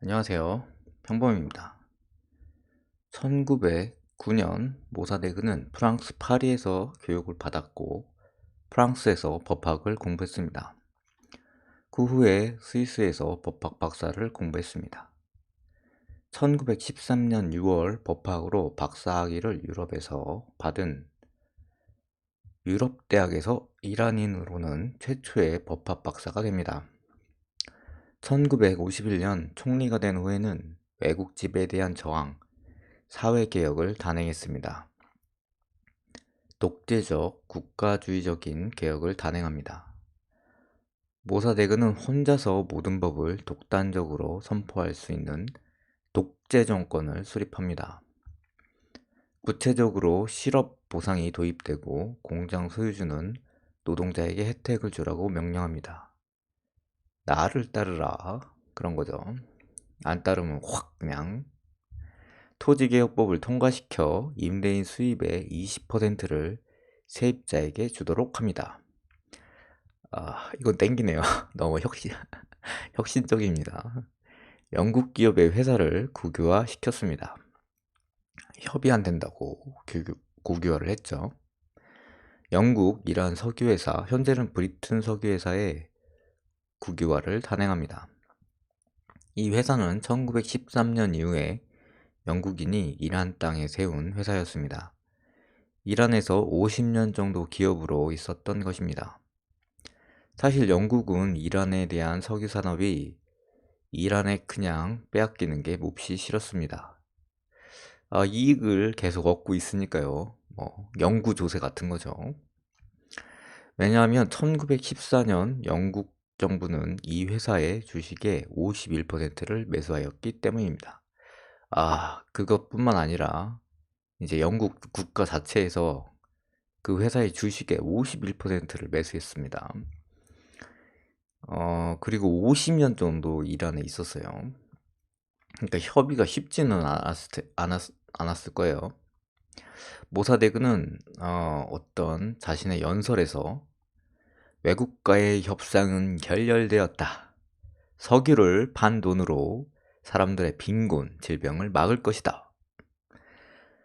안녕하세요. 평범입니다. 1909년 모사데그는 프랑스 파리에서 교육을 받았고 프랑스에서 법학을 공부했습니다. 그 후에 스위스에서 법학 박사를 공부했습니다. 1913년 6월 법학으로 박사학위를 유럽에서 받은 유럽 대학에서 이란인으로는 최초의 법학 박사가 됩니다. 1951년 총리가 된 후에는 외국 지배에 대한 저항, 사회개혁을 단행했습니다. 독재적, 국가주의적인 개혁을 단행합니다. 모사데그는 혼자서 모든 법을 독단적으로 선포할 수 있는 독재 정권을 수립합니다. 구체적으로 실업 보상이 도입되고 공장 소유주는 노동자에게 혜택을 주라고 명령합니다. 나를 따르라 그런 거죠. 안 따르면 확 그냥. 토지개혁법을 통과시켜 임대인 수입의 20%를 세입자에게 주도록 합니다. 이건 땡기네요. 너무 혁신적입니다. 영국 기업의 회사를 국유화시켰습니다. 협의 안 된다고 국유화를 했죠. 영국, 이란 석유회사, 현재는 브리튼 석유회사의 국유화를 단행합니다. 이 회사는 1913년 이후에 영국인이 이란 땅에 세운 회사였습니다. 이란에서 50년 정도 기업으로 있었던 것입니다. 사실 영국은 이란에 대한 석유 산업이 이란에 그냥 빼앗기는 게 몹시 싫었습니다. 이익을 계속 얻고 있으니까요. 영구 조세 같은 거죠. 왜냐하면 1914년 영국 정부는 이 회사의 주식의 51%를 매수하였기 때문입니다. 그것뿐만 아니라 이제 영국 국가 자체에서 그 회사의 주식의 51%를 매수했습니다. 그리고 50년 정도 이란에 있었어요. 그러니까 협의가 쉽지는 않았을 거예요. 모사데그는 어떤 자신의 연설에서 외국과의 협상은 결렬되었다. 석유를 판 돈으로 사람들의 빈곤, 질병을 막을 것이다.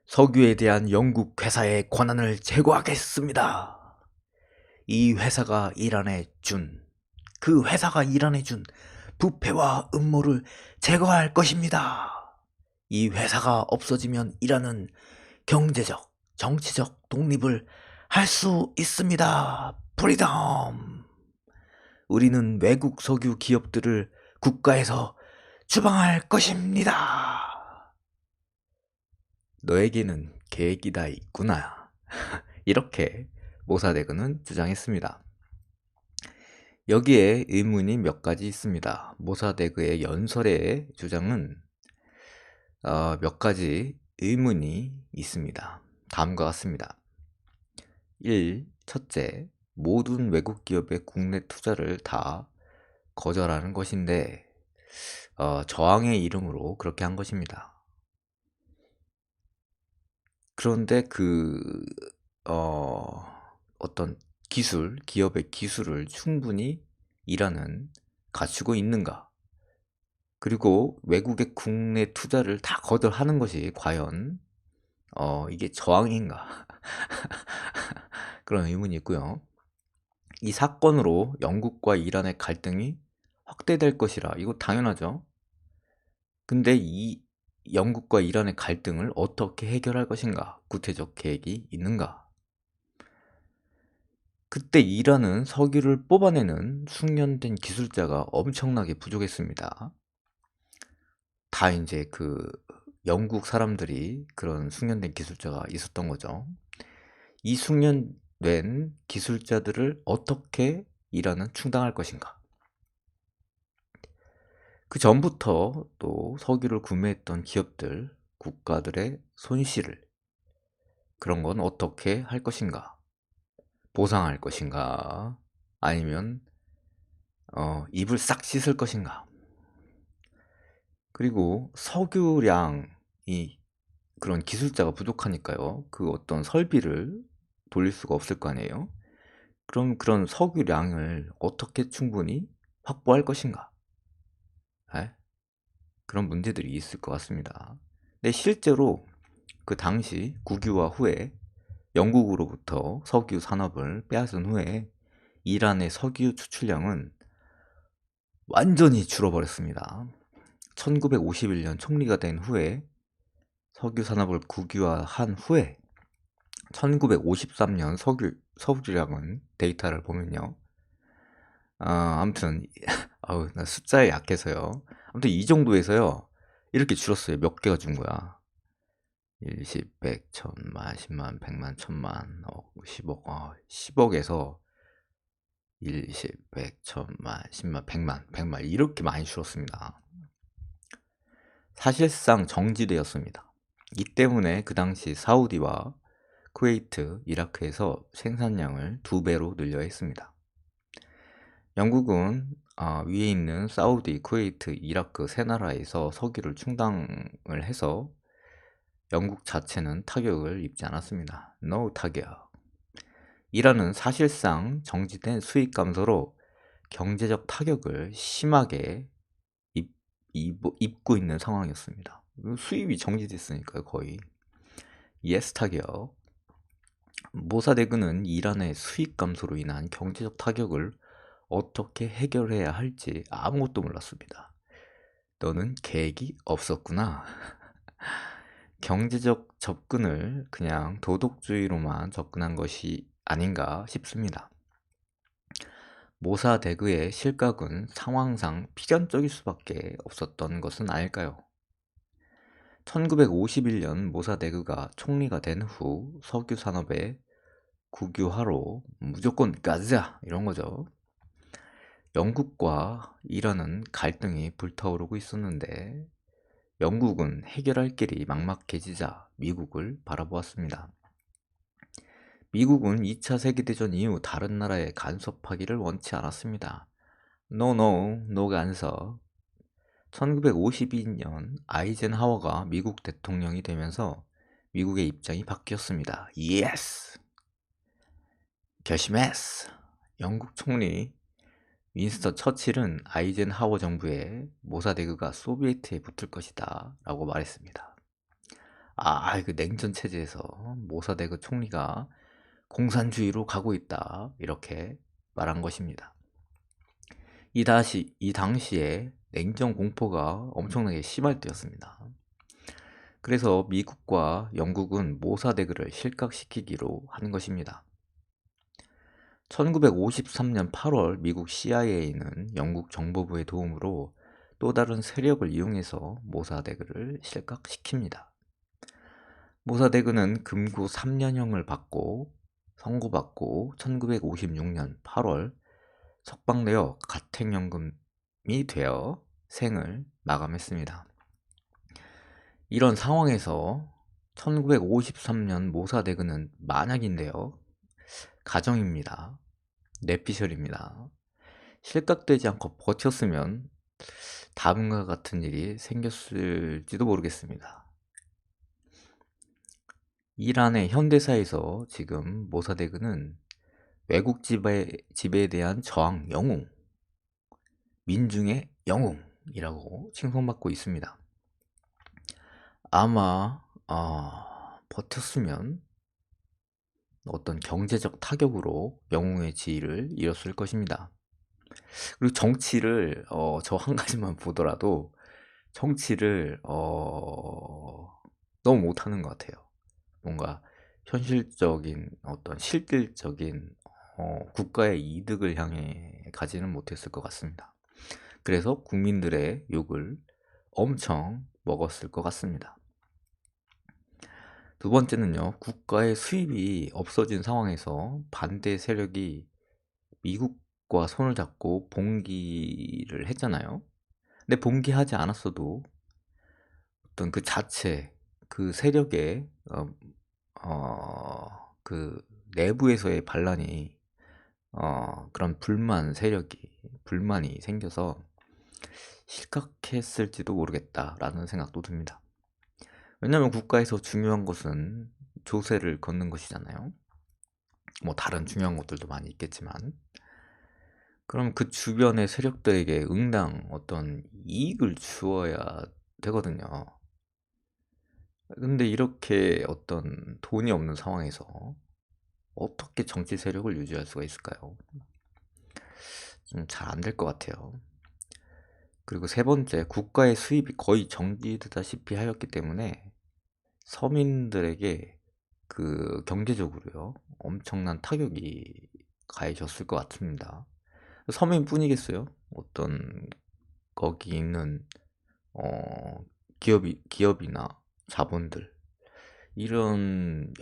석유에 대한 영국 회사의 권한을 제거하겠습니다. 그 회사가 이란에 준 부패와 음모를 제거할 것입니다. 이 회사가 없어지면 이란은 경제적, 정치적 독립을 할 수 있습니다. 프리덤! 우리는 외국 석유 기업들을 국가에서 추방할 것입니다. 너에게는 계획이 다 있구나. 이렇게 모사데그는 주장했습니다. 여기에 의문이 몇 가지 있습니다. 모사데그의 연설의 주장은 몇 가지 의문이 있습니다. 다음과 같습니다. 1. 첫째, 모든 외국 기업의 국내 투자를 다 거절하는 것인데 저항의 이름으로 그렇게 한 것입니다. 그런데 어떤 기업의 기술을 충분히 이란은 갖추고 있는가? 그리고 외국의 국내 투자를 다 거절하는 것이 과연 이게 저항인가? 그런 의문이 있고요. 이 사건으로 영국과 이란의 갈등이 확대될 것이라 이거 당연하죠. 근데 이 영국과 이란의 갈등을 어떻게 해결할 것인가? 구체적 계획이 있는가? 그때 이란은 석유를 뽑아내는 숙련된 기술자가 엄청나게 부족했습니다. 다 이제 영국 사람들이 그런 숙련된 기술자가 있었던 거죠. 이 숙련된 기술자들을 어떻게 이란은 충당할 것인가? 그 전부터 또 석유를 구매했던 기업들, 국가들의 손실을 그런 건 어떻게 할 것인가? 보상할 것인가? 아니면 입을 싹 씻을 것인가? 그리고 석유량이 그런 기술자가 부족하니까요. 그 어떤 설비를 돌릴 수가 없을 거 아니에요. 그럼 그런 석유량을 어떻게 충분히 확보할 것인가? 예? 그런 문제들이 있을 것 같습니다. 근데 실제로 그 당시 국유화 후에 영국으로부터 석유 산업을 빼앗은 후에 이란의 석유 추출량은 완전히 줄어버렸습니다. 1951년 총리가 된 후에 석유 산업을 국유화한 후에 1953년 석유량은 데이터를 보면요. 아무튼 아우 나 숫자에 약해서요. 아무튼 이 정도에서요. 이렇게 줄었어요. 몇 개가 준 거야. 1, 10, 100, 1000만, 10만, 100만, 1000만, 10억, 10억에서 1, 10, 100, 1000만, 10만, 100만 이렇게 많이 줄었습니다. 사실상 정지되었습니다. 이 때문에 그 당시 사우디와 쿠웨이트, 이라크에서 생산량을 2배로 늘려 했습니다. 영국은 위에 있는 사우디, 쿠웨이트, 이라크 세 나라에서 석유를 충당을 해서 영국 자체는 타격을 입지 않았습니다. No 타격. 이란은 사실상 정지된 수익 감소로 경제적 타격을 심하게 입고 있는 상황이었습니다. 수입이 정지됐으니까요, 거의. 예스 타격. 모사데그는 이란의 수익 감소로 인한 경제적 타격을 어떻게 해결해야 할지 아무것도 몰랐습니다. 너는 계획이 없었구나. 경제적 접근을 그냥 도덕주의로만 접근한 것이 아닌가 싶습니다. 모사데그의 실각은 상황상 필연적일 수밖에 없었던 것은 아닐까요? 1951년 모사데그가 총리가 된 후 석유 산업의 국유화로 무조건 가자 이런 거죠. 영국과 이란은 갈등이 불타오르고 있었는데 영국은 해결할 길이 막막해지자 미국을 바라보았습니다. 미국은 2차 세계대전 이후 다른 나라에 간섭하기를 원치 않았습니다. No, no, no 간섭. 1952년 아이젠하워가 미국 대통령이 되면서 미국의 입장이 바뀌었습니다. Yes! 결심했어! 영국 총리 윈스턴 처칠은 아이젠하워 정부에 모사데그가 소비에트에 붙을 것이다 라고 말했습니다. 그 냉전 체제에서 모사데그 총리가 공산주의로 가고 있다 이렇게 말한 것입니다. 이 당시에 냉전 공포가 엄청나게 심할 때였습니다. 그래서 미국과 영국은 모사데그를 실각시키기로 한 것입니다. 1953년 8월 미국 CIA는 영국 정보부의 도움으로 또 다른 세력을 이용해서 모사데그를 실각시킵니다. 모사데그는 금고 3년형을 받고 선고받고 1956년 8월 석방되어 가택연금이 되어 생을 마감했습니다. 이런 상황에서 1953년 모사데그는 만약인데요. 가정입니다. 뇌피셜입니다. 실각되지 않고 버텼으면 다음과 같은 일이 생겼을지도 모르겠습니다. 이란의 현대사에서 지금 모사데그는 외국 지배에 대한 저항 영웅, 민중의 영웅이라고 칭송받고 있습니다. 아마 버텼으면 어떤 경제적 타격으로 영웅의 지위를 잃었을 것입니다. 그리고 정치를 저 한 가지만 보더라도 정치를 너무 못하는 것 같아요. 뭔가 현실적인 어떤 실질적인 국가의 이득을 향해 가지는 못했을 것 같습니다. 그래서 국민들의 욕을 엄청 먹었을 것 같습니다. 두 번째는요, 국가의 수입이 없어진 상황에서 반대 세력이 미국과 손을 잡고 봉기를 했잖아요. 근데 봉기하지 않았어도 어떤 그 자체, 그 세력의 그 내부에서의 반란이 그런 불만이 생겨서 실각했을지도 모르겠다라는 생각도 듭니다. 왜냐하면 국가에서 중요한 것은 조세를 걷는 것이잖아요. 뭐 다른 중요한 것들도 많이 있겠지만 그럼 그 주변의 세력들에게 응당 어떤 이익을 주어야 되거든요. 근데 이렇게 어떤 돈이 없는 상황에서 어떻게 정치 세력을 유지할 수가 있을까요? 좀 잘 안 될 것 같아요. 그리고 세 번째, 국가의 수입이 거의 정지되다시피 하였기 때문에 서민들에게 그 경제적으로요, 엄청난 타격이 가해졌을 것 같습니다. 서민뿐이겠어요? 어떤 거기 있는 기업이나 자본들, 이런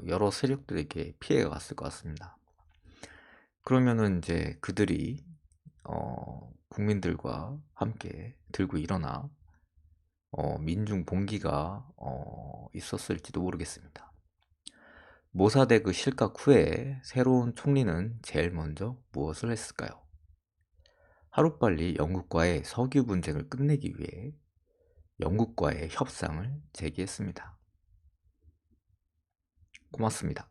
여러 세력들에게 피해가 갔을 것 같습니다. 그러면은 이제 그들이 국민들과 함께 들고 일어나 민중 봉기가 있었을지도 모르겠습니다. 모사대그 실각 후에 새로운 총리는 제일 먼저 무엇을 했을까요? 하루빨리 영국과의 석유 분쟁을 끝내기 위해 영국과의 협상을 제기했습니다. 고맙습니다.